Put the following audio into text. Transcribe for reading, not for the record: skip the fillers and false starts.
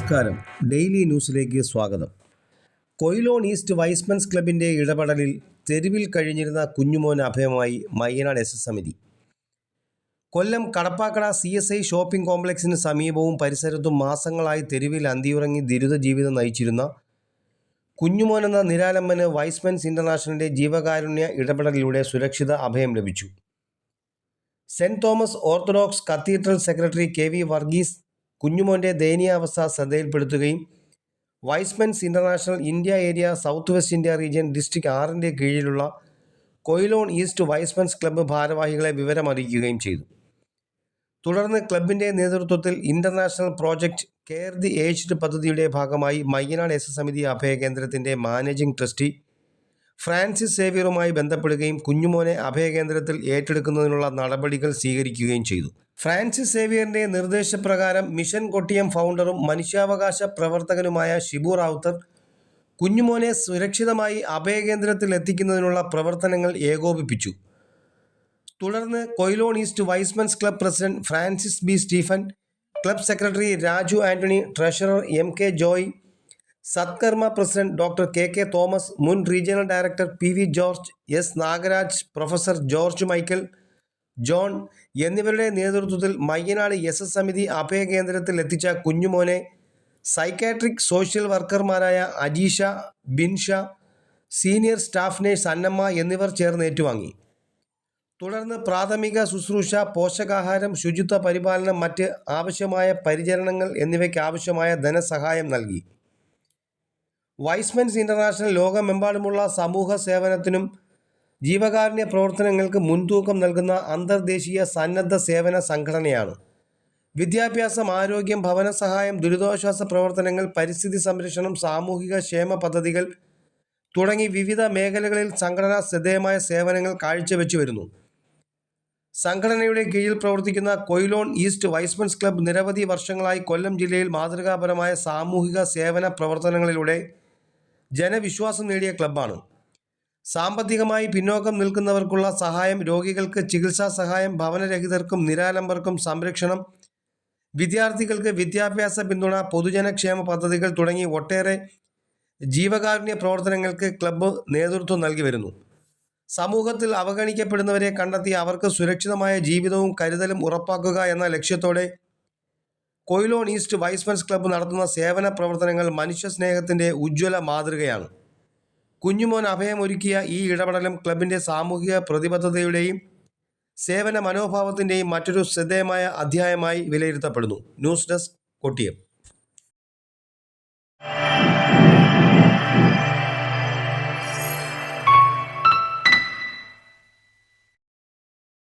നമസ്കാരം. ഡെയിലി ന്യൂസിലേക്ക് സ്വാഗതം. കൊയിലോൺ ഈസ്റ്റ് വൈസ്മെൻസ് ക്ലബിൻ്റെ ഇടപെടലിൽ തെരുവിൽ കഴിഞ്ഞിരുന്ന കുഞ്ഞുമോൻ അഭയമായി മയ്യനാട് എസ് എസ് സമിതി. കൊല്ലം കടപ്പാക്കട CSI ഷോപ്പിംഗ് കോംപ്ലക്സിന് സമീപവും പരിസരത്തും മാസങ്ങളായി തെരുവിൽ അന്തിയുറങ്ങി ദുരിത ജീവിതം നയിച്ചിരുന്ന കുഞ്ഞുമോൻ എന്ന നിരാലംബന് വൈസ്മെൻസ് ഇൻ്റർനാഷണലിൻ്റെ ജീവകാരുണ്യ ഇടപെടലിലൂടെ സുരക്ഷിത അഭയം ലഭിച്ചു. Saint Thomas Orthodox Cathedral secretary KV Varghese കുഞ്ഞുമോൻ്റെ ദയനീയാവസ്ഥ ശ്രദ്ധയിൽപ്പെടുത്തുകയും Y's Men's International India Area South West India Region District 6 കീഴിലുള്ള കൊയിലോൺ ഈസ്റ്റ് വൈസ്മെൻസ് ക്ലബ്ബ് ഭാരവാഹികളെ വിവരമറിയിക്കുകയും ചെയ്തു. തുടർന്ന് ക്ലബിൻ്റെ നേതൃത്വത്തിൽ international project care the aged പദ്ധതിയുടെ ഭാഗമായി മയ്യനാട് എസ് സമിതി അഭയകേന്ദ്രത്തിൻ്റെ മാനേജിംഗ് ട്രസ്റ്റി ഫ്രാൻസിസ് സേവ്യറുമായി ബന്ധപ്പെടുകയും കുഞ്ഞുമോനെ അഭയകേന്ദ്രത്തിൽ ഏറ്റെടുക്കുന്നതിനുള്ള നടപടികൾ സ്വീകരിക്കുകയും ചെയ്തു. ഫ്രാൻസിസ് സേവ്യറിൻ്റെ നിർദ്ദേശപ്രകാരം മിഷൻ കൊട്ടിയം ഫൗണ്ടറും മനുഷ്യാവകാശ പ്രവർത്തകനുമായ ഷിബു റാവുത്തർ കുഞ്ഞുമോനെ സുരക്ഷിതമായി അഭയകേന്ദ്രത്തിൽ എത്തിക്കുന്നതിനുള്ള പ്രവർത്തനങ്ങൾ ഏകോപിപ്പിച്ചു. തുടർന്ന് Quilon East Y's Men's Club president Francis B. Stephen, club secretary Raju Antony, treasurer MK Joy, Satkarma president doctor KK Thomas, മുൻ regional director PV George, S. Nagaraj, professor George Michael, John എന്നിവരുടെ നേതൃത്വത്തിൽ മയ്യനാട് SS സമിതി അഭയകേന്ദ്രത്തിൽ എത്തിച്ച കുഞ്ഞുമോനെ സൈക്കാട്രിക് സോഷ്യൽ വർക്കർമാരായ Ajeesha, Binsha, senior staff nurse Annamma എന്നിവർ ചേർന്ന് ഏറ്റുവാങ്ങി. തുടർന്ന് പ്രാഥമിക ശുശ്രൂഷ, പോഷകാഹാരം, ശുചിത്വ പരിപാലനം, മറ്റ് ആവശ്യമായ പരിചരണങ്ങൾ എന്നിവയ്ക്ക് ആവശ്യമായ ധനസഹായം നൽകി. വൈസ്മെൻസ് ഇൻ്റർനാഷണൽ ലോകമെമ്പാടുമുള്ള സമൂഹ സേവനത്തിനും ജീവകാരുണ്യ പ്രവർത്തനങ്ങൾക്ക് മുൻതൂക്കം നൽകുന്ന അന്തർദേശീയ സന്നദ്ധ സേവന സംഘടനയാണ്. വിദ്യാഭ്യാസം, ആരോഗ്യം, ഭവന സഹായം, ദുരിതാശ്വാസ പ്രവർത്തനങ്ങൾ, പരിസ്ഥിതി സംരക്ഷണം, സാമൂഹിക ക്ഷേമ പദ്ധതികൾ തുടങ്ങി വിവിധ മേഖലകളിൽ സംഘടന ശ്രദ്ധേയമായ സേവനങ്ങൾ കാഴ്ചവെച്ചു വരുന്നു. സംഘടനയുടെ കീഴിൽ പ്രവർത്തിക്കുന്ന കൊയിലോൺ ഈസ്റ്റ് വൈസ്മെൻസ് ക്ലബ്ബ് നിരവധി വർഷങ്ങളായി കൊല്ലം ജില്ലയിൽ മാതൃകാപരമായ സാമൂഹിക സേവന പ്രവർത്തനങ്ങളിലൂടെ ജനവിശ്വാസം നേടിയ ക്ലബ്ബാണ്. സാമ്പത്തികമായി പിന്നോക്കം നിൽക്കുന്നവർക്കുള്ള സഹായം, രോഗികൾക്ക് ചികിത്സാ സഹായം, ഭവനരഹിതർക്കും നിരാലംബർക്കും സംരക്ഷണം, വിദ്യാർത്ഥികൾക്ക് വിദ്യാഭ്യാസ പിന്തുണ, പൊതുജനക്ഷേമ പദ്ധതികൾ തുടങ്ങി ഒട്ടേറെ ജീവകാരുണ്യ പ്രവർത്തനങ്ങൾക്ക് ക്ലബ്ബ് നേതൃത്വം നൽകി വരുന്നു. സമൂഹത്തിൽ അവഗണിക്കപ്പെടുന്നവരെ കണ്ടെത്തി അവർക്ക് സുരക്ഷിതമായ ജീവിതവും കരുതലും ഉറപ്പാക്കുക എന്ന ലക്ഷ്യത്തോടെ കൊയിലോൺ ഈസ്റ്റ് വൈസ്മെൻസ് ക്ലബ്ബ് നടത്തുന്ന സേവന പ്രവർത്തനങ്ങൾ മനുഷ്യസ്നേഹത്തിൻ്റെ ഉജ്ജ്വല മാതൃകയാണ്. കുഞ്ഞുമോൻ അഭയമൊരുക്കിയ ഈ ഇടപെടലും ക്ലബിൻ്റെ സാമൂഹിക പ്രതിബദ്ധതയുടെയും സേവന മനോഭാവത്തിൻ്റെയും മറ്റൊരു ശ്രദ്ധേയമായ അധ്യായമായി വിലയിരുത്തപ്പെടുന്നു. News desk, Kottiyam.